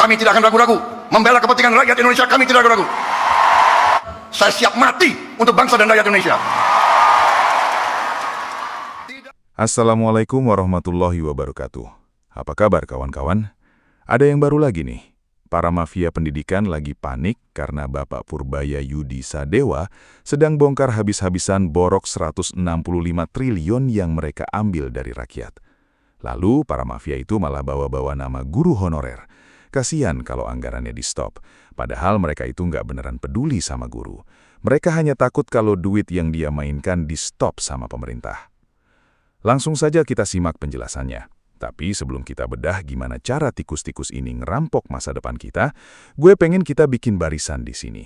Kami tidak akan ragu-ragu membela kepentingan rakyat Indonesia. Kami tidak ragu-ragu. Saya siap mati untuk bangsa dan rakyat Indonesia. Assalamualaikum warahmatullahi wabarakatuh. Apa kabar kawan-kawan? Ada yang baru lagi nih. Para mafia pendidikan lagi panik karena Bapak Purbaya Yudi Sadewa sedang bongkar habis-habisan borok 165 triliun yang mereka ambil dari rakyat. Lalu para mafia itu malah bawa-bawa nama guru honorer. Kasian kalau anggarannya di-stop. Padahal mereka itu nggak beneran peduli sama guru. Mereka hanya takut kalau duit yang dia mainkan di-stop sama pemerintah. Langsung saja kita simak penjelasannya. Tapi sebelum kita bedah gimana cara tikus-tikus ini ngerampok masa depan kita, gue pengen kita bikin barisan di sini.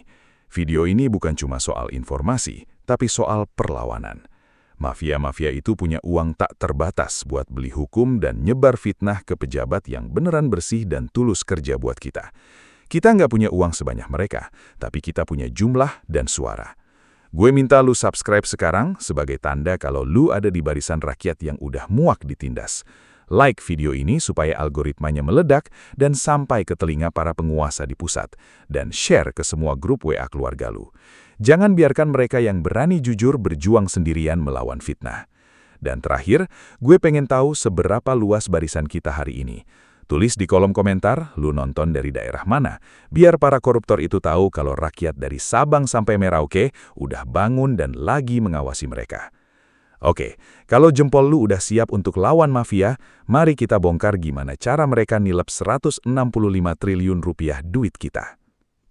Video ini bukan cuma soal informasi, tapi soal perlawanan. Mafia-mafia itu punya uang tak terbatas buat beli hukum dan nyebar fitnah ke pejabat yang beneran bersih dan tulus kerja buat kita. Kita nggak punya uang sebanyak mereka, tapi kita punya jumlah dan suara. Gue minta lu subscribe sekarang sebagai tanda kalau lu ada di barisan rakyat yang udah muak ditindas. Like video ini supaya algoritmanya meledak dan sampai ke telinga para penguasa di pusat. Dan share ke semua grup WA keluarga lu. Jangan biarkan mereka yang berani jujur berjuang sendirian melawan fitnah. Dan terakhir, gue pengen tahu seberapa luas barisan kita hari ini. Tulis di kolom komentar, lu nonton dari daerah mana, biar para koruptor itu tahu kalau rakyat dari Sabang sampai Merauke udah bangun dan lagi mengawasi mereka. Oke, kalau jempol lu udah siap untuk lawan mafia, mari kita bongkar gimana cara mereka nilep 165 triliun rupiah duit kita.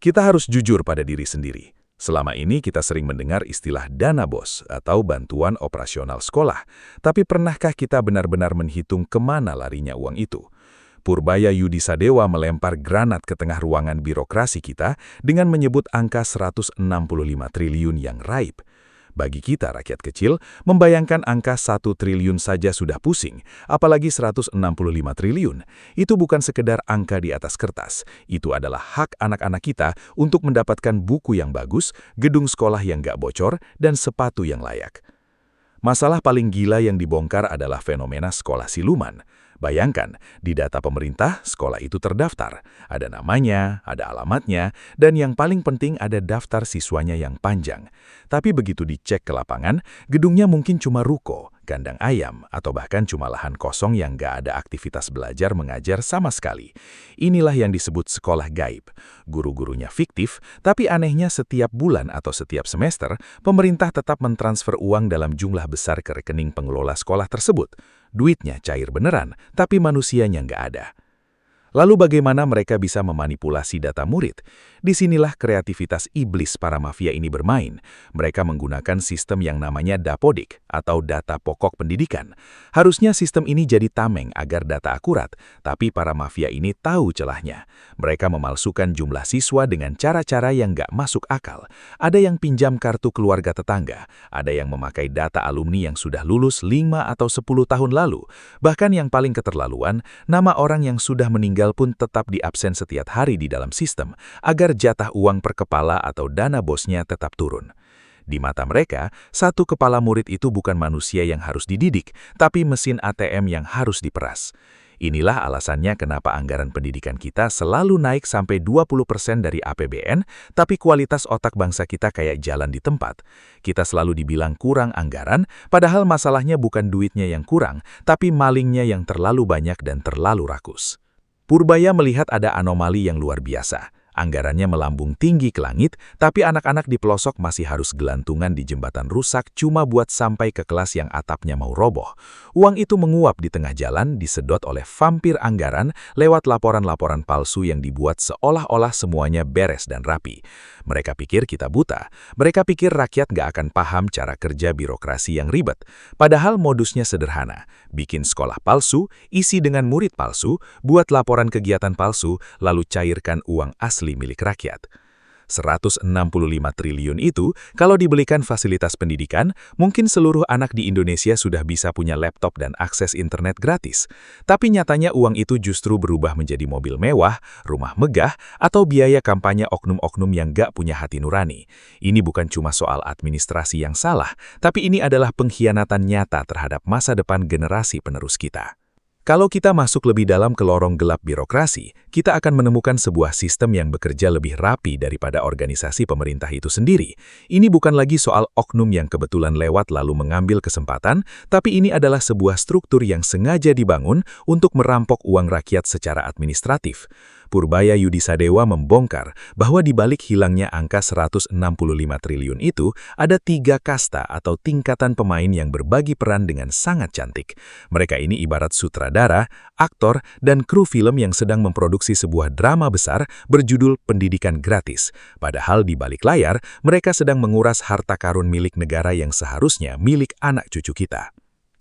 Kita harus jujur pada diri sendiri. Selama ini kita sering mendengar istilah dana bos atau bantuan operasional sekolah, tapi pernahkah kita benar-benar menghitung kemana larinya uang itu? Purbaya Yudi Sadewa melempar granat ke tengah ruangan birokrasi kita dengan menyebut angka 165 triliun yang raib. Bagi kita rakyat kecil, membayangkan angka 1 triliun saja sudah pusing, apalagi 165 triliun. Itu bukan sekedar angka di atas kertas, itu adalah hak anak-anak kita untuk mendapatkan buku yang bagus, gedung sekolah yang gak bocor, dan sepatu yang layak. Masalah paling gila yang dibongkar adalah fenomena sekolah siluman. Bayangkan, di data pemerintah, sekolah itu terdaftar. Ada namanya, ada alamatnya, dan yang paling penting ada daftar siswanya yang panjang. Tapi begitu dicek ke lapangan, gedungnya mungkin cuma ruko, kandang ayam, atau bahkan cuma lahan kosong yang gak ada aktivitas belajar mengajar sama sekali. Inilah yang disebut sekolah gaib. Guru-gurunya fiktif, tapi anehnya setiap bulan atau setiap semester, pemerintah tetap mentransfer uang dalam jumlah besar ke rekening pengelola sekolah tersebut. Duitnya cair beneran, tapi manusianya nggak ada. Lalu bagaimana mereka bisa memanipulasi data murid? Disinilah kreativitas iblis para mafia ini bermain. Mereka menggunakan sistem yang namanya dapodik atau data pokok pendidikan. Harusnya sistem ini jadi tameng agar data akurat, tapi para mafia ini tahu celahnya. Mereka memalsukan jumlah siswa dengan cara-cara yang nggak masuk akal. Ada yang pinjam kartu keluarga tetangga, ada yang memakai data alumni yang sudah lulus 5 atau 10 tahun lalu. Bahkan yang paling keterlaluan, nama orang yang sudah meninggal pun tetap diabsen setiap hari di dalam sistem, agar jatah uang per kepala atau dana bosnya tetap turun. Di mata mereka, satu kepala murid itu bukan manusia yang harus dididik, tapi mesin ATM yang harus diperas. Inilah alasannya kenapa anggaran pendidikan kita selalu naik sampai 20% dari APBN, tapi kualitas otak bangsa kita kayak jalan di tempat. Kita selalu dibilang kurang anggaran, padahal masalahnya bukan duitnya yang kurang, tapi malingnya yang terlalu banyak dan terlalu rakus. Purbaya melihat ada anomali yang luar biasa. Anggarannya melambung tinggi ke langit, tapi anak-anak di pelosok masih harus gelantungan di jembatan rusak cuma buat sampai ke kelas yang atapnya mau roboh. Uang itu menguap di tengah jalan, disedot oleh vampir anggaran lewat laporan-laporan palsu yang dibuat seolah-olah semuanya beres dan rapi. Mereka pikir kita buta. Mereka pikir rakyat gak akan paham cara kerja birokrasi yang ribet. Padahal modusnya sederhana. Bikin sekolah palsu, isi dengan murid palsu, buat laporan kegiatan palsu, lalu cairkan uang asli milik rakyat. 165 triliun itu, kalau dibelikan fasilitas pendidikan, mungkin seluruh anak di Indonesia sudah bisa punya laptop dan akses internet gratis. Tapi nyatanya uang itu justru berubah menjadi mobil mewah, rumah megah, atau biaya kampanye oknum-oknum yang gak punya hati nurani. Ini bukan cuma soal administrasi yang salah, tapi ini adalah pengkhianatan nyata terhadap masa depan generasi penerus kita. Kalau kita masuk lebih dalam ke lorong gelap birokrasi, kita akan menemukan sebuah sistem yang bekerja lebih rapi daripada organisasi pemerintah itu sendiri. Ini bukan lagi soal oknum yang kebetulan lewat lalu mengambil kesempatan, tapi ini adalah sebuah struktur yang sengaja dibangun untuk merampok uang rakyat secara administratif. Purbaya Yudisadewa membongkar bahwa di balik hilangnya angka 165 triliun itu, ada 3 kasta atau tingkatan pemain yang berbagi peran dengan sangat cantik. Mereka ini ibarat sutradara, aktor, dan kru film yang sedang memproduksi sebuah drama besar berjudul Pendidikan Gratis. Padahal di balik layar, mereka sedang menguras harta karun milik negara yang seharusnya milik anak cucu kita.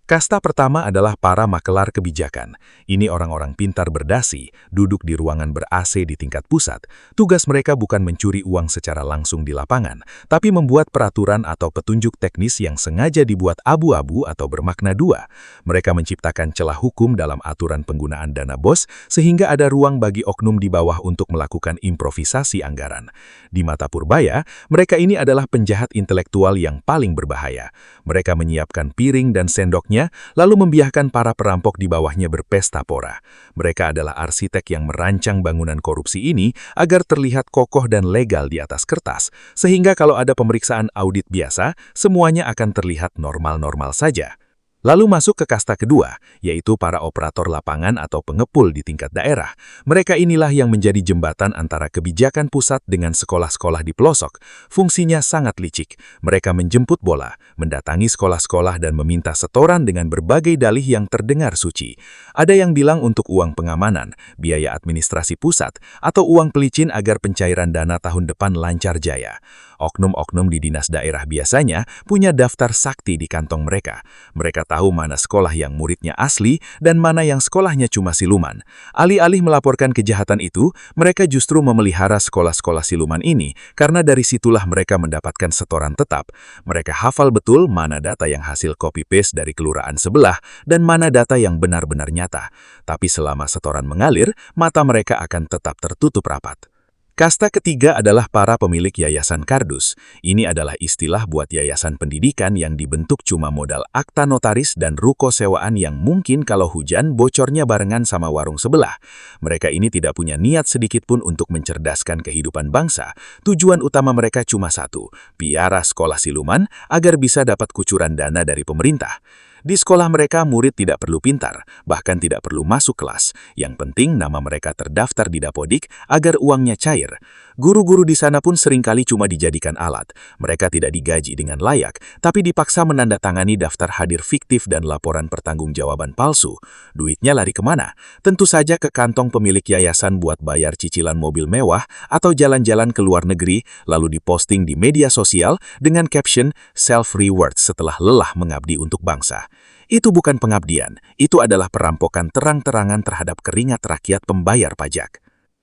Kasta pertama adalah para makelar kebijakan. Ini orang-orang pintar berdasi, duduk di ruangan ber-AC di tingkat pusat. Tugas mereka bukan mencuri uang secara langsung di lapangan, tapi membuat peraturan atau petunjuk teknis yang sengaja dibuat abu-abu atau bermakna dua. Mereka menciptakan celah hukum dalam aturan penggunaan dana BOS, sehingga ada ruang bagi oknum di bawah untuk melakukan improvisasi anggaran. Di mata Purbaya, mereka ini adalah penjahat intelektual yang paling berbahaya. Mereka menyiapkan piring dan sendoknya, lalu membiarkan para perampok di bawahnya berpesta pora. Mereka adalah arsitek yang merancang bangunan korupsi ini agar terlihat kokoh dan legal di atas kertas, sehingga kalau ada pemeriksaan audit biasa, semuanya akan terlihat normal-normal saja. Lalu masuk ke kasta kedua, yaitu para operator lapangan atau pengepul di tingkat daerah. Mereka inilah yang menjadi jembatan antara kebijakan pusat dengan sekolah-sekolah di pelosok. Fungsinya sangat licik. Mereka menjemput bola, mendatangi sekolah-sekolah dan meminta setoran dengan berbagai dalih yang terdengar suci. Ada yang bilang untuk uang pengamanan, biaya administrasi pusat, atau uang pelicin agar pencairan dana tahun depan lancar jaya. Oknum-oknum di dinas daerah biasanya punya daftar sakti di kantong mereka. Mereka tahu mana sekolah yang muridnya asli dan mana yang sekolahnya cuma siluman. Alih-alih melaporkan kejahatan itu, mereka justru memelihara sekolah-sekolah siluman ini karena dari situlah mereka mendapatkan setoran tetap. Mereka hafal betul mana data yang hasil copy-paste dari kelurahan sebelah dan mana data yang benar-benar nyata. Tapi selama setoran mengalir, mata mereka akan tetap tertutup rapat. Kasta ketiga adalah para pemilik yayasan kardus. Ini adalah istilah buat yayasan pendidikan yang dibentuk cuma modal akta notaris dan ruko sewaan yang mungkin kalau hujan bocornya barengan sama warung sebelah. Mereka ini tidak punya niat sedikit pun untuk mencerdaskan kehidupan bangsa. Tujuan utama mereka cuma satu, piara sekolah siluman agar bisa dapat kucuran dana dari pemerintah. Di sekolah mereka, murid tidak perlu pintar, bahkan tidak perlu masuk kelas. Yang penting nama mereka terdaftar di Dapodik agar uangnya cair. Guru-guru di sana pun seringkali cuma dijadikan alat. Mereka tidak digaji dengan layak, tapi dipaksa menandatangani daftar hadir fiktif dan laporan pertanggungjawaban palsu. Duitnya lari kemana? Tentu saja ke kantong pemilik yayasan buat bayar cicilan mobil mewah atau jalan-jalan ke luar negeri, lalu diposting di media sosial dengan caption self-reward setelah lelah mengabdi untuk bangsa. Itu bukan pengabdian, itu adalah perampokan terang-terangan terhadap keringat rakyat pembayar pajak.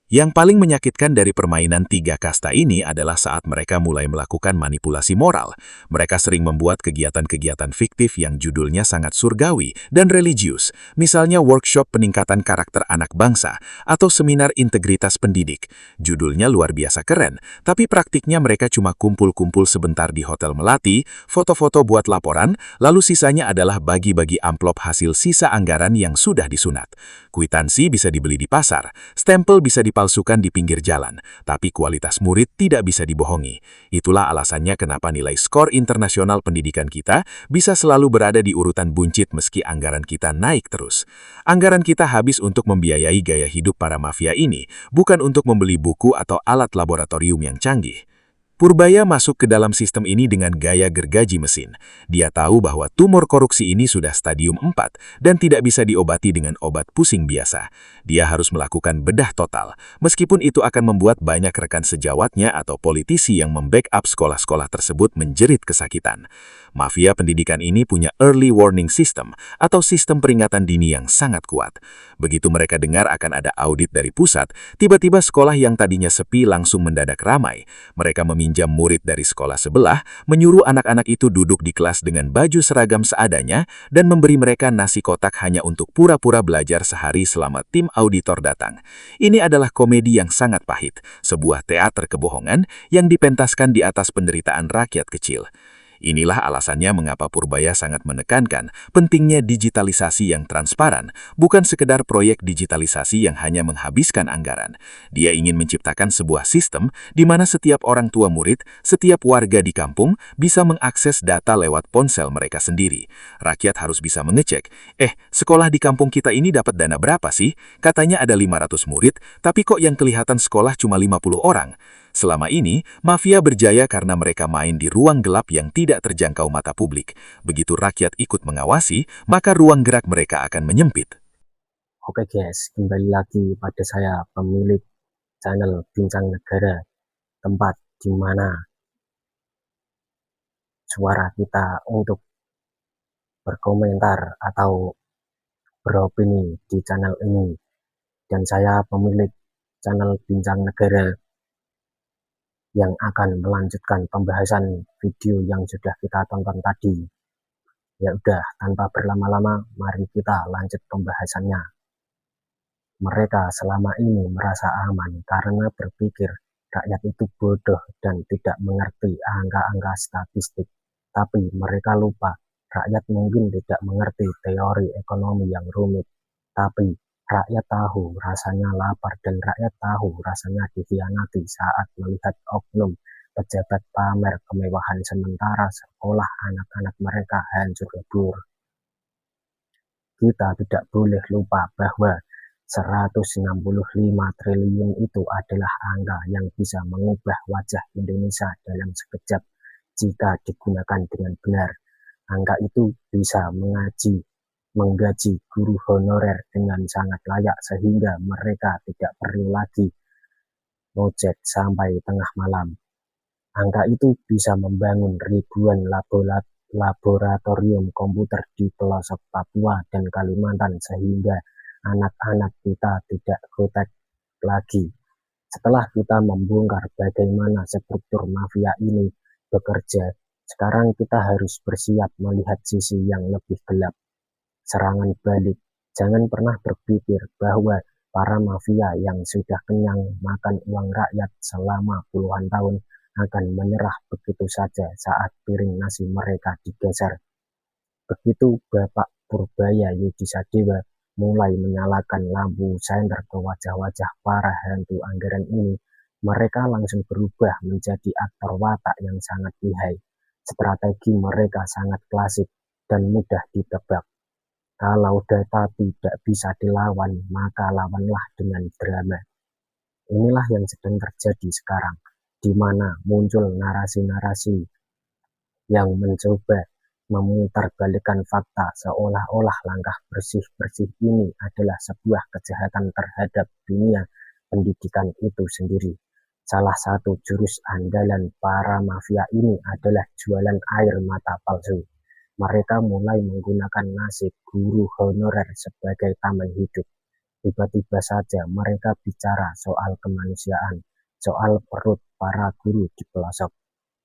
Yang paling menyakitkan dari permainan tiga kasta ini adalah saat mereka mulai melakukan manipulasi moral. Mereka sering membuat kegiatan-kegiatan fiktif yang judulnya sangat surgawi dan religius, misalnya workshop peningkatan karakter anak bangsa atau seminar integritas pendidik. Judulnya luar biasa keren, tapi praktiknya mereka cuma kumpul-kumpul sebentar di Hotel Melati, foto-foto buat laporan, lalu sisanya adalah bagi-bagi amplop hasil sisa anggaran yang sudah disunat. Kwitansi bisa dibeli di pasar, stempel bisa dipalsukan di pinggir jalan, tapi kualitas murid tidak bisa dibohongi. Itulah alasannya kenapa nilai skor internasional pendidikan kita bisa selalu berada di urutan buncit meski anggaran kita naik terus. Anggaran kita habis untuk membiayai gaya hidup para mafia ini, bukan untuk membeli buku atau alat laboratorium yang canggih. Purbaya masuk ke dalam sistem ini dengan gaya gergaji mesin. Dia tahu bahwa tumor korupsi ini sudah stadium 4 dan tidak bisa diobati dengan obat pusing biasa. Dia harus melakukan bedah total, meskipun itu akan membuat banyak rekan sejawatnya atau politisi yang membackup sekolah-sekolah tersebut menjerit kesakitan. Mafia pendidikan ini punya early warning system atau sistem peringatan dini yang sangat kuat. Begitu mereka dengar akan ada audit dari pusat, tiba-tiba sekolah yang tadinya sepi langsung mendadak ramai. Mereka meminjam murid dari sekolah sebelah, menyuruh anak-anak itu duduk di kelas dengan baju seragam seadanya, dan memberi mereka nasi kotak hanya untuk pura-pura belajar sehari selama tim auditor datang. Ini adalah komedi yang sangat pahit, sebuah teater kebohongan yang dipentaskan di atas penderitaan rakyat kecil. Inilah alasannya mengapa Purbaya sangat menekankan pentingnya digitalisasi yang transparan, bukan sekedar proyek digitalisasi yang hanya menghabiskan anggaran. Dia ingin menciptakan sebuah sistem di mana setiap orang tua murid, setiap warga di kampung bisa mengakses data lewat ponsel mereka sendiri. Rakyat harus bisa mengecek, sekolah di kampung kita ini dapat dana berapa sih? Katanya ada 500 murid, tapi kok yang kelihatan sekolah cuma 50 orang? Selama ini, mafia berjaya karena mereka main di ruang gelap yang tidak terjangkau mata publik. Begitu rakyat ikut mengawasi, maka ruang gerak mereka akan menyempit. Oke guys, kembali lagi pada saya pemilik channel Bincang Negara, tempat di mana suara kita untuk berkomentar atau beropini di channel ini. Dan saya pemilik channel Bincang Negara yang akan melanjutkan pembahasan video yang sudah kita tonton tadi. Ya udah, tanpa berlama-lama, mari kita lanjut pembahasannya. Mereka selama ini merasa aman karena berpikir rakyat itu bodoh dan tidak mengerti angka-angka statistik. Tapi mereka lupa, rakyat mungkin tidak mengerti teori ekonomi yang rumit. Tapi rakyat tahu rasanya lapar dan rakyat tahu rasanya dikhianati saat melihat oknum pejabat pamer kemewahan sementara sekolah anak-anak mereka hancur lebur. Kita tidak boleh lupa bahwa 165 triliun itu adalah angka yang bisa mengubah wajah Indonesia dalam sekejap jika digunakan dengan benar. Angka itu bisa menggaji guru honorer dengan sangat layak sehingga mereka tidak perlu lagi ngojek sampai tengah malam. Angka itu bisa membangun ribuan laboratorium komputer di pelosok Papua dan Kalimantan sehingga anak-anak kita tidak gotek lagi. Setelah kita membongkar bagaimana struktur mafia ini bekerja, sekarang kita harus bersiap melihat sisi yang lebih gelap. Serangan balik. Jangan pernah berpikir bahwa para mafia yang sudah kenyang makan uang rakyat selama puluhan tahun akan menyerah begitu saja saat piring nasi mereka digeser. Begitu Bapak Purbaya Yudisadewa mulai menyalakan lampu senter ke wajah-wajah para hantu anggaran ini, mereka langsung berubah menjadi aktor watak yang sangat lihai. Strategi mereka sangat klasik dan mudah ditebak. Kalau data tidak bisa dilawan, maka lawanlah dengan drama. Inilah yang sedang terjadi sekarang, di mana muncul narasi-narasi yang mencoba memutarbalikkan fakta seolah-olah langkah bersih-bersih ini adalah sebuah kejahatan terhadap dunia pendidikan itu sendiri. Salah satu jurus andalan para mafia ini adalah jualan air mata palsu. Mereka mulai menggunakan nasib guru honorer sebagai tameng hidup. Tiba-tiba saja mereka bicara soal kemanusiaan, soal perut para guru di pelosok,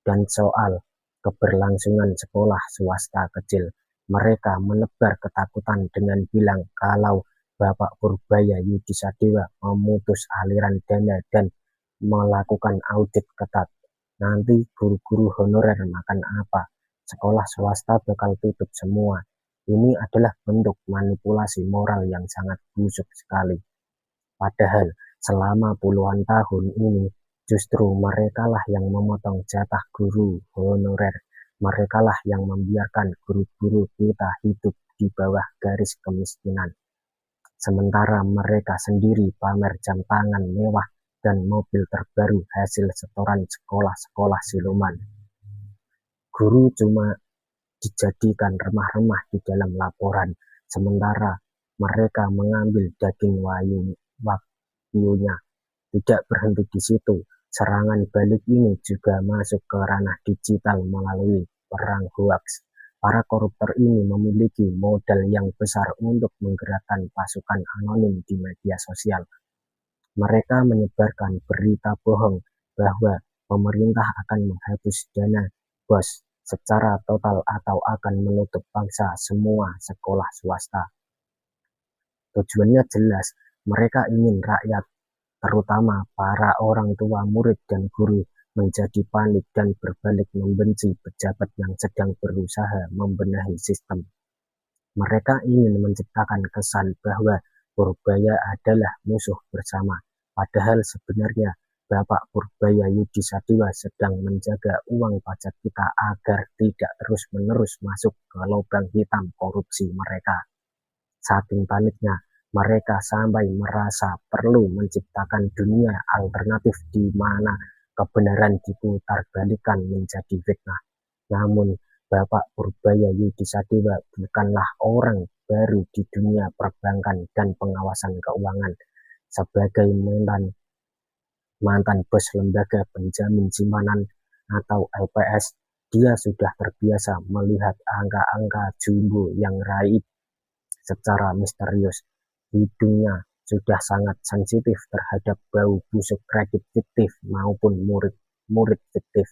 dan soal keberlangsungan sekolah swasta kecil. Mereka menebar ketakutan dengan bilang kalau Bapak Purbaya Yudisadewa memutus aliran dana dan melakukan audit ketat. Nanti guru-guru honorer makan apa? Sekolah swasta bakal tutup semua. Ini adalah bentuk manipulasi moral yang sangat busuk sekali. Padahal selama puluhan tahun ini justru merekalah yang memotong jatah guru honorer. Merekalah yang membiarkan guru-guru kita hidup di bawah garis kemiskinan. Sementara mereka sendiri pamer jam tangan mewah dan mobil terbaru hasil setoran sekolah-sekolah siluman. Guru cuma dijadikan remah-remah di dalam laporan, sementara mereka mengambil daging wagyunya. Tidak berhenti di situ, serangan balik ini juga masuk ke ranah digital melalui perang hoaks. Para koruptor ini memiliki modal yang besar untuk menggerakkan pasukan anonim di media sosial. Mereka menyebarkan berita bohong bahwa pemerintah akan menghapus dana BOS secara total atau akan menutup paksa semua sekolah swasta. Tujuannya jelas, mereka ingin rakyat, terutama para orang tua murid dan guru, menjadi panik dan berbalik membenci pejabat yang sedang berusaha membenahi sistem. Mereka ingin menciptakan kesan bahwa Purbaya adalah musuh bersama, padahal sebenarnya Bapak Purbaya Yudi Sadewa sedang menjaga uang pajak kita agar tidak terus-menerus masuk ke lubang hitam korupsi mereka. Saking paniknya, mereka sampai merasa perlu menciptakan dunia alternatif di mana kebenaran diputarbalikan menjadi fitnah. Namun, Bapak Purbaya Yudi Sadewa bukanlah orang baru di dunia perbankan dan pengawasan keuangan. Sebagai mantan bos lembaga penjamin simpanan atau LPS, dia sudah terbiasa melihat angka-angka jumbo yang raib secara misterius. Hidungnya sudah sangat sensitif terhadap bau busuk kredit fiktif maupun murid fiktif.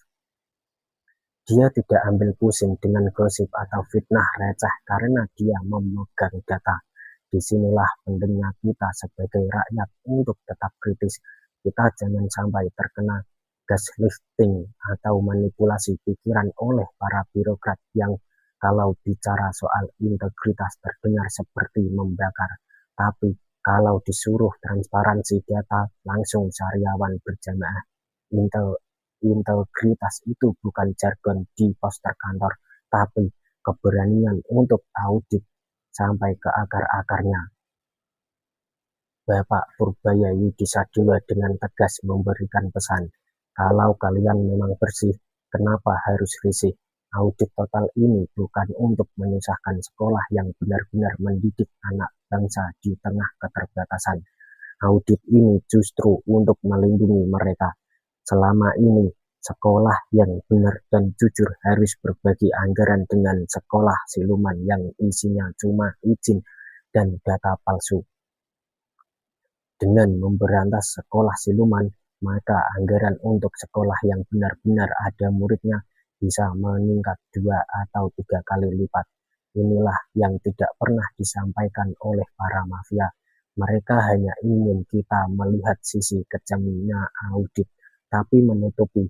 Dia tidak ambil pusing dengan gosip atau fitnah receh karena dia memegang data. Disinilah pentingnya kita sebagai rakyat untuk tetap kritis. Kita jangan sampai terkena gaslighting atau manipulasi pikiran oleh para birokrat yang kalau bicara soal integritas terdengar seperti membakar. Tapi kalau disuruh transparansi data langsung sariawan berjamaah. Integritas itu bukan jargon di poster kantor, tapi keberanian untuk audit sampai ke akar-akarnya. Bapak Purbaya Yudi Sadewa dengan tegas memberikan pesan, kalau kalian memang bersih, kenapa harus risih? Audit total ini bukan untuk menyusahkan sekolah yang benar-benar mendidik anak bangsa di tengah keterbatasan. Audit ini justru untuk melindungi mereka. Selama ini, sekolah yang benar dan jujur harus berbagi anggaran dengan sekolah siluman yang isinya cuma izin dan data palsu. Dengan memberantas sekolah siluman, maka anggaran untuk sekolah yang benar-benar ada muridnya bisa meningkat 2 atau 3 kali lipat. Inilah yang tidak pernah disampaikan oleh para mafia. Mereka hanya ingin kita melihat sisi kejamnya audit, tapi menutupi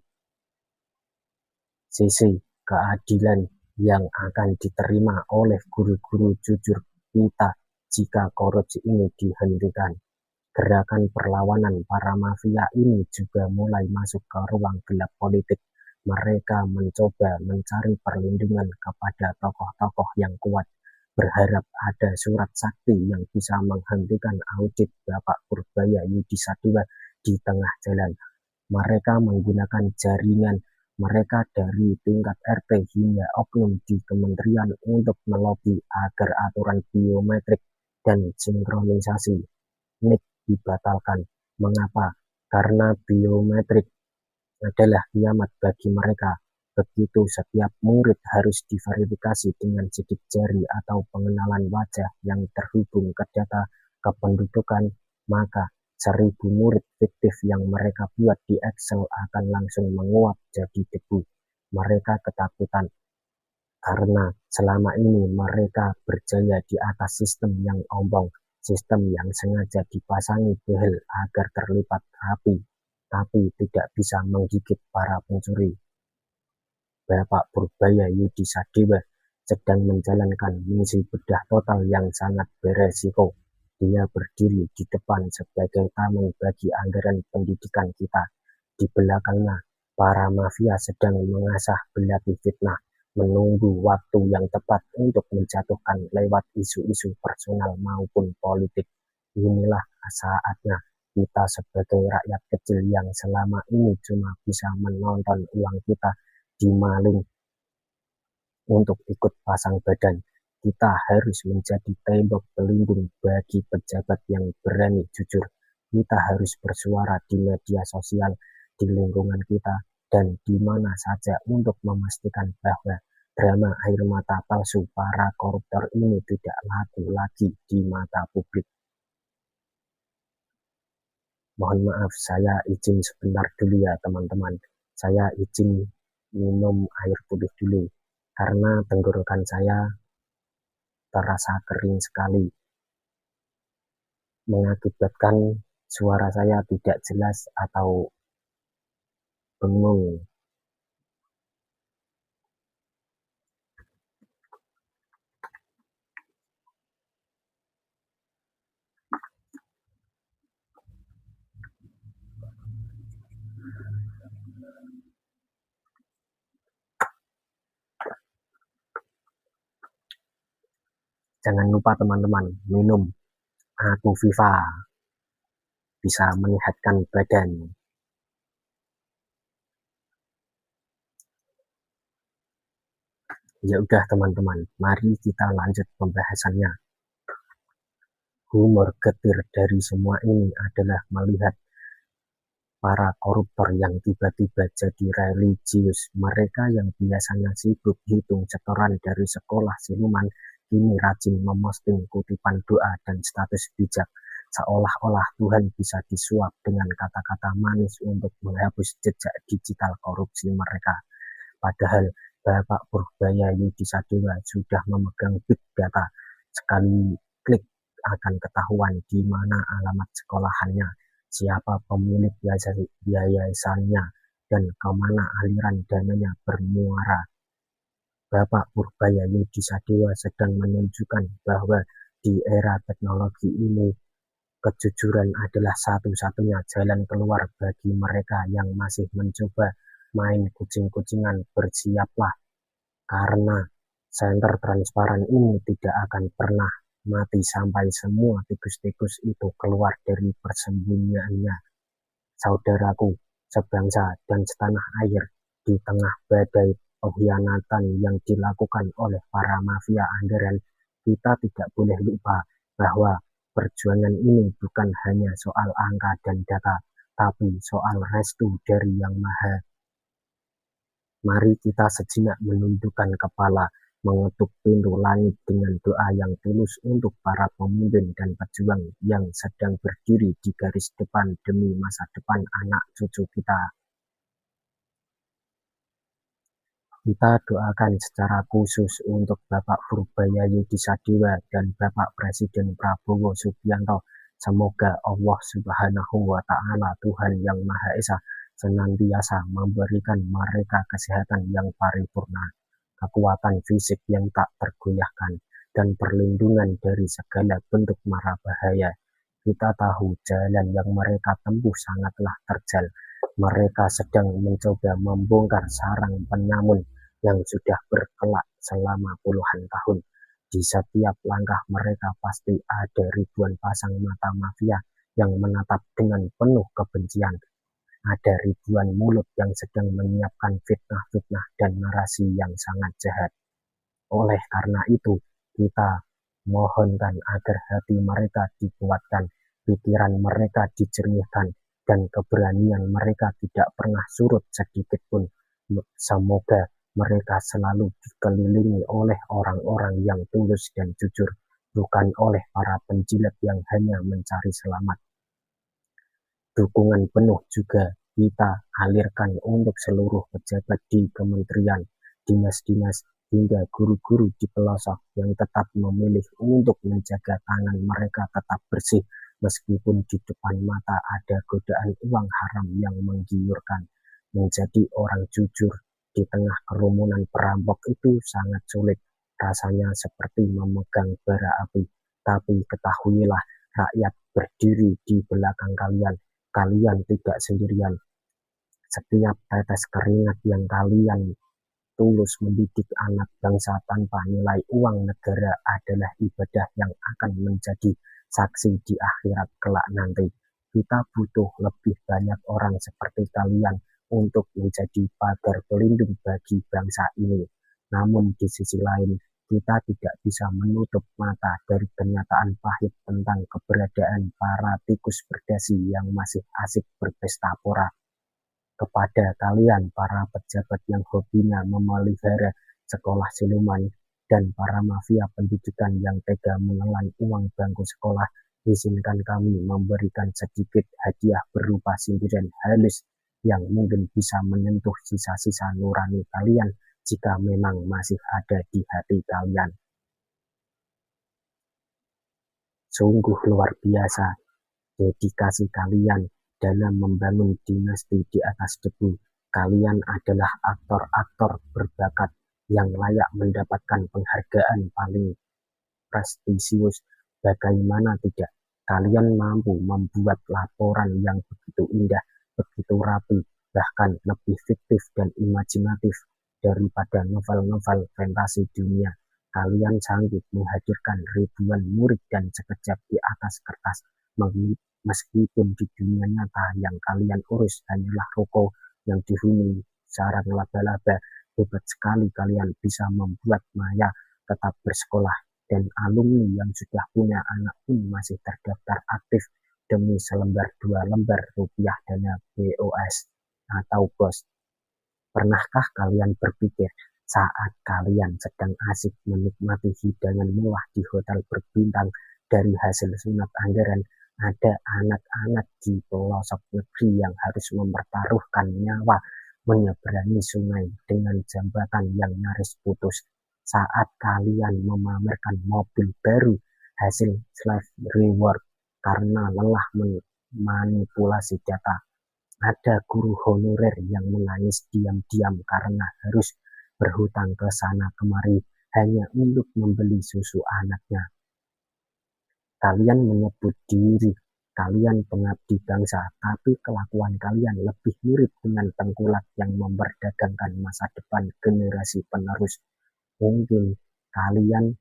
sisi keadilan yang akan diterima oleh guru-guru jujur kita jika korupsi ini dihentikan. Gerakan perlawanan para mafia ini juga mulai masuk ke ruang gelap politik. Mereka mencoba mencari perlindungan kepada tokoh-tokoh yang kuat, berharap ada surat sakti yang bisa menghentikan audit Bapak Purbaya Yudi Sadewa di tengah jalan. Mereka menggunakan jaringan mereka dari tingkat RT hingga oknum di kementerian untuk melobi agar aturan biometrik dan sinkronisasi NIK dibatalkan. Mengapa? Karena biometrik adalah kiamat bagi mereka. Begitu setiap murid harus diverifikasi dengan sidik jari atau pengenalan wajah yang terhubung ke data kependudukan, maka 1.000 murid fiktif yang mereka buat di Excel akan langsung menguap jadi debu. Mereka ketakutan karena selama ini mereka berjaya di atas sistem yang ombong, sistem yang sengaja dipasangi behel agar terlipat rapi, tapi tidak bisa menggigit para pencuri. Bapak Purbaya Yudi Sadewa sedang menjalankan misi bedah total yang sangat beresiko. Dia berdiri di depan sebagai tameng bagi anggaran pendidikan kita. Di belakangnya, para mafia sedang mengasah belati fitnah, menunggu waktu yang tepat untuk menjatuhkan lewat isu-isu personal maupun politik. Inilah saatnya kita sebagai rakyat kecil yang selama ini cuma bisa menonton uang kita dimaling untuk ikut pasang badan. Kita harus menjadi tembok pelindung bagi pejabat yang berani jujur. Kita harus bersuara di media sosial, di lingkungan kita, dan di mana saja untuk memastikan bahwa drama air mata palsu para koruptor ini tidak laku lagi di mata publik. Mohon maaf, saya izin sebentar dulu ya teman-teman. Saya izin minum air putih dulu, karena tenggorokan saya terasa kering sekali, mengakibatkan suara saya tidak jelas atau bengong. Jangan lupa teman-teman minum Aku Viva, bisa menyehatkan badan. Ya udah teman-teman, mari kita lanjut pembahasannya. Humor getir dari semua ini adalah melihat para koruptor yang tiba-tiba jadi religius. Mereka yang biasanya sibuk hitung setoran dari sekolah siluman, kini rajin memosting kutipan doa dan status bijak. Seolah-olah Tuhan bisa disuap dengan kata-kata manis untuk menghapus jejak digital korupsi mereka. Padahal Bapak Purbaya Yudisadewa sudah memegang big data. Sekali klik akan ketahuan di mana alamat sekolahannya, siapa pemilik yayasannya, dan kemana aliran dananya bermuara. Bapak Purbaya Yudisadewa sedang menunjukkan bahwa di era teknologi ini, kejujuran adalah satu-satunya jalan keluar bagi mereka yang masih mencoba main kucing-kucingan. Bersiaplah, karena senter transparan ini tidak akan pernah mati sampai semua tikus-tikus itu keluar dari persembunyiannya. Saudaraku, sebangsa dan setanah air, di tengah badai pengkhianatan yang dilakukan oleh para mafia anggaran, kita tidak boleh lupa bahwa perjuangan ini bukan hanya soal angka dan data, tapi soal restu dari Yang Maha. Mari kita sejenak menundukkan kepala, mengetuk pintu langit dengan doa yang tulus untuk para pemimpin dan pejuang yang sedang berdiri di garis depan demi masa depan anak cucu kita. Kita doakan secara khusus untuk Bapak Purbaya Yudisadewa dan Bapak Presiden Prabowo Subianto. Semoga Allah Subhanahu wa Ta'ala, Tuhan yang Maha Esa, senantiasa memberikan mereka kesehatan yang paripurna, kekuatan fisik yang tak tergoyahkan, dan perlindungan dari segala bentuk mara bahaya. Kita tahu jalan yang mereka tempuh sangatlah terjal. Mereka sedang mencoba membongkar sarang penyamun yang sudah berkelak selama puluhan tahun. Di setiap langkah mereka pasti ada ribuan pasang mata mafia yang menatap dengan penuh kebencian. Ada ribuan mulut yang sedang menyiapkan fitnah-fitnah dan narasi yang sangat jahat. Oleh karena itu, kita mohonkan agar hati mereka dikuatkan, pikiran mereka dijernihkan, dan keberanian mereka tidak pernah surut sedikit pun. Semoga mereka selalu dikelilingi oleh orang-orang yang tulus dan jujur, bukan oleh para penjilat yang hanya mencari selamat. Dukungan penuh juga kita alirkan untuk seluruh pejabat di kementerian, dinas-dinas, hingga guru-guru di pelosok yang tetap memilih untuk menjaga tangan mereka tetap bersih meskipun di depan mata ada godaan uang haram yang menggiurkan. Menjadi orang jujur di tengah kerumunan perampok itu sangat sulit. Rasanya seperti memegang bara api. Tapi ketahuilah, rakyat berdiri di belakang kalian. Kalian tidak sendirian. Setiap tetes keringat yang kalian tulus mendidik anak bangsa tanpa nilai uang negara adalah ibadah yang akan menjadi saksi di akhirat kelak nanti. Kita butuh lebih banyak orang seperti kalian untuk menjadi pagar pelindung bagi bangsa ini. Namun di sisi lain, kita tidak bisa menutup mata dari kenyataan pahit tentang keberadaan para tikus berdasi yang masih asik berpesta pora. Kepada kalian, para pejabat yang hobinya memelihara sekolah siluman, dan para mafia pendidikan yang tega menelan uang bangku sekolah, izinkan kami memberikan sedikit hadiah berupa sindiran halus yang mungkin bisa menyentuh sisa-sisa nurani kalian jika memang masih ada di hati kalian. Sungguh luar biasa dedikasi kalian dalam membangun dinasti di atas debu. Kalian adalah aktor-aktor berbakat yang layak mendapatkan penghargaan paling prestisius. Bagaimana tidak? Kalian mampu membuat laporan yang begitu indah, begitu rapi, bahkan lebih fiktif dan imajinatif daripada novel-novel fantasi dunia. Kalian sanggup menghadirkan ribuan murid dan sekejap di atas kertas, meskipun di dunia nyata yang kalian urus hanyalah ruko yang dihuni sarang laba-laba. Hebat sekali kalian bisa membuat Maya tetap bersekolah, dan alumni yang sudah punya anak pun masih terdaftar aktif demi selembar 2 lembar rupiah dana BOS atau BOS. Pernahkah kalian berpikir saat kalian sedang asik menikmati hidangan mewah di hotel berbintang dari hasil sunat anggaran, ada anak-anak di pelosok negeri yang harus mempertaruhkan nyawa menyeberangi sungai dengan jembatan yang nyaris putus? Saat kalian memamerkan mobil baru hasil slave reward karena lelah memanipulasi data, ada guru honorer yang menangis diam-diam karena harus berhutang ke sana kemari hanya untuk membeli susu anaknya. Kalian menyebut diri kalian pengabdi bangsa, tapi kelakuan kalian lebih mirip dengan tengkulak yang memperdagangkan masa depan generasi penerus. Mungkin kalian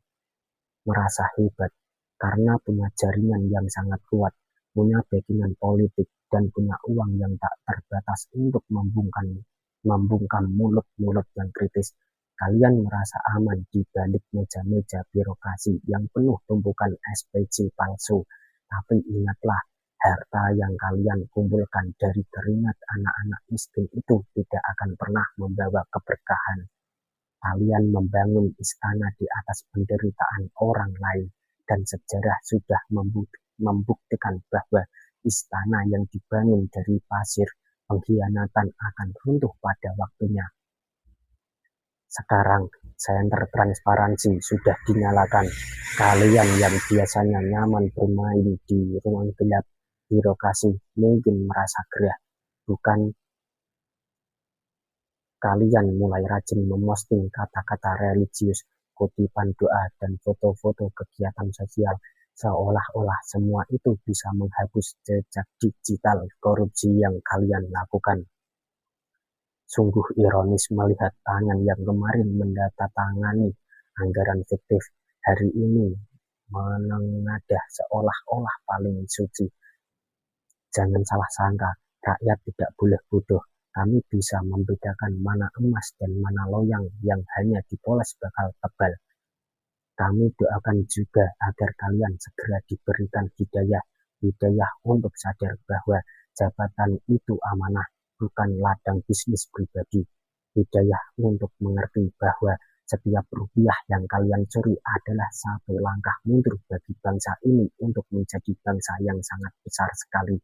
merasa hebat karena punya jaringan yang sangat kuat, punya backingan politik, dan punya uang yang tak terbatas untuk membungkam mulut-mulut yang kritis. Kalian merasa aman di balik meja-meja birokrasi yang penuh tumpukan SPC palsu. Tapi ingatlah, harta yang kalian kumpulkan dari keringat anak-anak miskin itu tidak akan pernah membawa keberkahan. Kalian membangun istana di atas penderitaan orang lain, dan sejarah sudah membuktikan bahwa istana yang dibangun dari pasir pengkhianatan akan runtuh pada waktunya. Sekarang senter transparansi sudah dinyalakan. Kalian yang biasanya nyaman bermain di ruang gelap birokrasi mungkin merasa gerah. Bukan? Kalian mulai rajin memosting kata-kata religius, kutipan doa, dan foto-foto kegiatan sosial, seolah-olah semua itu bisa menghapus jejak digital korupsi yang kalian lakukan. Sungguh ironis melihat tangan yang kemarin mendatangani anggaran fiktif hari ini menengadah seolah-olah paling suci. Jangan salah sangka, rakyat tidak boleh bodoh. Kami bisa membedakan mana emas dan mana loyang yang hanya dipoles bakal tebal. Kami doakan juga agar kalian segera diberikan hidayah untuk sadar bahwa jabatan itu amanah, bukan ladang bisnis pribadi. Hidayah untuk mengerti bahwa setiap rupiah yang kalian curi adalah satu langkah mundur bagi bangsa ini untuk menjadi bangsa yang sangat besar sekali.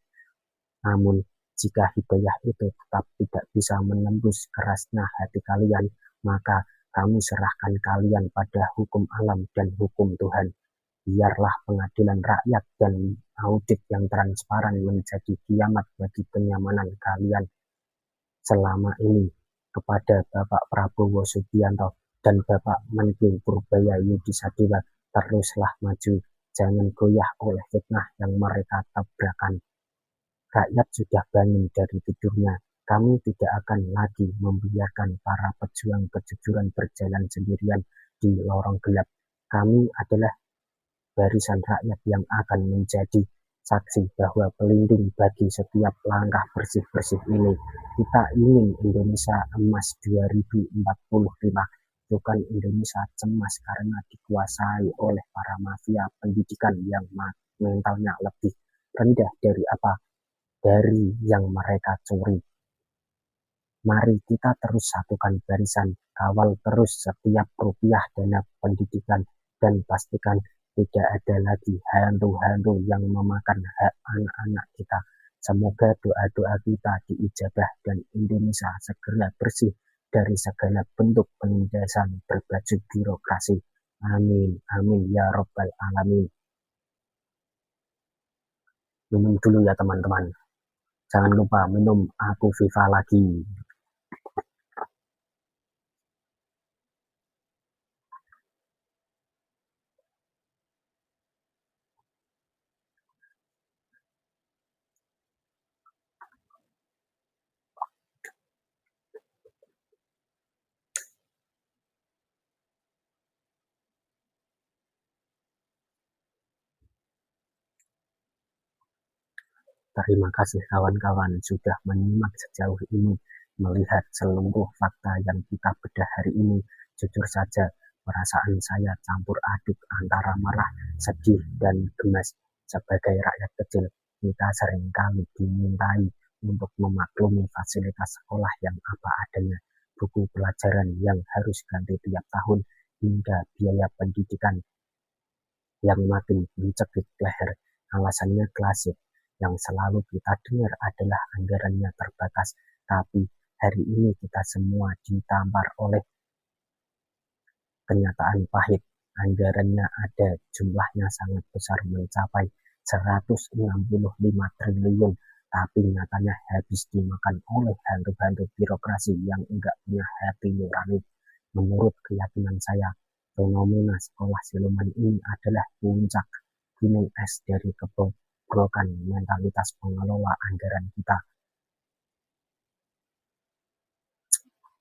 Namun, jika hidayah itu tetap tidak bisa menembus kerasnya hati kalian, maka kami serahkan kalian pada hukum alam dan hukum Tuhan. Biarlah pengadilan rakyat dan audit yang transparan menjadi kiamat bagi kenyamanan kalian selama ini. Kepada Bapak Prabowo Subianto dan Bapak Menteri Purbaya Yudisadewa, teruslah maju, jangan goyah oleh fitnah yang mereka tabrakan. Rakyat sudah bangun dari tidurnya. Kami tidak akan lagi membiarkan para pejuang kejujuran berjalan sendirian di lorong gelap. Kami adalah barisan rakyat yang akan menjadi saksi bahwa pelindung bagi setiap langkah bersih-bersih ini. Kita ingin Indonesia emas 2045, bukan Indonesia cemas karena dikuasai oleh para mafia pendidikan yang mentalnya lebih rendah dari yang mereka curi. Mari kita terus satukan barisan, kawal terus setiap rupiah dana pendidikan, dan pastikan tidak ada lagi hantu-hantu yang memakan hak anak-anak kita. Semoga doa-doa kita diijabah dan Indonesia segera bersih dari segala bentuk penindasan berbaju birokrasi. Amin, amin ya robbal alamin. Minum dulu ya teman-teman. Jangan lupa minum Aku Viva lagi. Terima kasih kawan-kawan sudah menyimak sejauh ini, melihat seluruh fakta yang kita bedah hari ini. Jujur saja, perasaan saya campur aduk antara marah, sedih, dan gemas. Sebagai rakyat kecil, kita seringkali dimintai untuk memaklumi fasilitas sekolah yang apa adanya, buku pelajaran yang harus ganti tiap tahun, hingga biaya pendidikan yang makin mencekik leher. Alasannya klasik, yang selalu kita dengar adalah anggarannya terbatas. Tapi hari ini kita semua ditampar oleh kenyataan pahit. Anggarannya ada, jumlahnya sangat besar, mencapai 165 triliun, tapi nyatanya habis dimakan oleh hantu-hantu birokrasi yang enggak punya hati nurani. Menurut keyakinan saya, fenomena sekolah siluman ini adalah puncak gunung es dari kebobrokan mentalitas pengelola anggaran kita.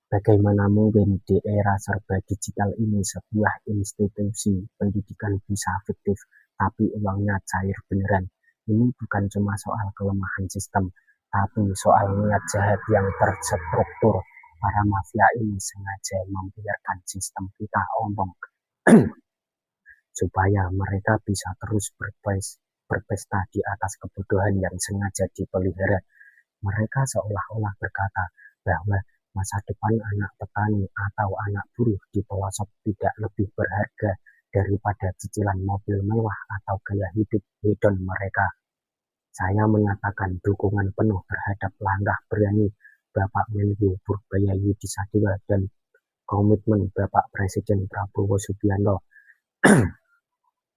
Bagaimana mungkin di era serba digital ini sebuah institusi pendidikan bisa fiktif, tapi uangnya cair beneran? Ini bukan cuma soal kelemahan sistem, tapi soal niat jahat yang terstruktur. Para mafia ini sengaja membiarkan sistem kita ombong supaya mereka bisa terus berpesta di atas kebodohan yang sengaja dipelihara. Mereka seolah-olah berkata bahwa masa depan anak petani atau anak buruh di pelosok tidak lebih berharga daripada cicilan mobil mewah atau gaya hidup hedon mereka. Saya menyatakan dukungan penuh terhadap langkah berani Bapak Menlu Purbaya Yudisadewa dan komitmen Bapak Presiden Prabowo Subianto.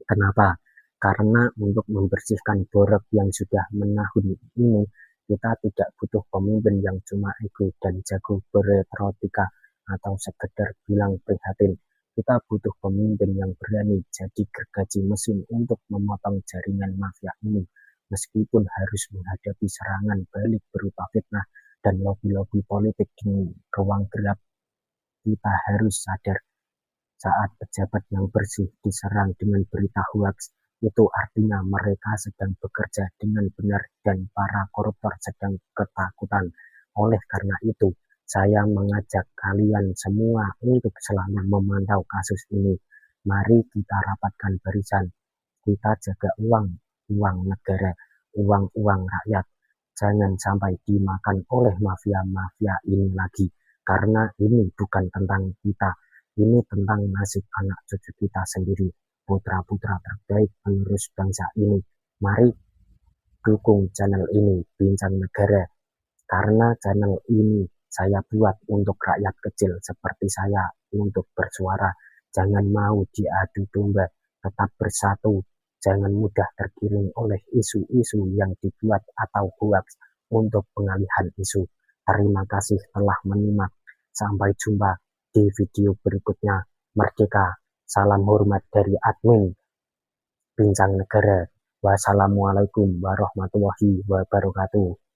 Kenapa? Karena untuk membersihkan borok yang sudah menahun ini, kita tidak butuh pemimpin yang cuma ego dan jago beretorika atau sekedar bilang prihatin. Kita butuh pemimpin yang berani jadi gergaji mesin untuk memotong jaringan mafia ini, meskipun harus menghadapi serangan balik berupa fitnah dan lobby-lobby politik di ruang gelap. Kita harus sadar, saat pejabat yang bersih diserang dengan berita hoax, itu artinya mereka sedang bekerja dengan benar dan para koruptor sedang ketakutan. Oleh karena itu, saya mengajak kalian semua untuk selalu memantau kasus ini. Mari kita rapatkan barisan. Kita jaga uang negara, uang rakyat. Jangan sampai dimakan oleh mafia-mafia ini lagi. Karena ini bukan tentang kita. Ini tentang nasib anak cucu kita sendiri, putra-putra terbaik penerus bangsa ini. Mari dukung channel ini, Bincang Negara. Karena channel ini saya buat untuk rakyat kecil seperti saya untuk bersuara. Jangan mau diadu domba, tetap bersatu. Jangan mudah tergiring oleh isu-isu yang dibuat atau hoax untuk pengalihan isu. Terima kasih telah menyimak. Sampai jumpa di video berikutnya. Merdeka. Salam hormat dari admin Bincang Negara. Wassalamualaikum warahmatullahi wabarakatuh.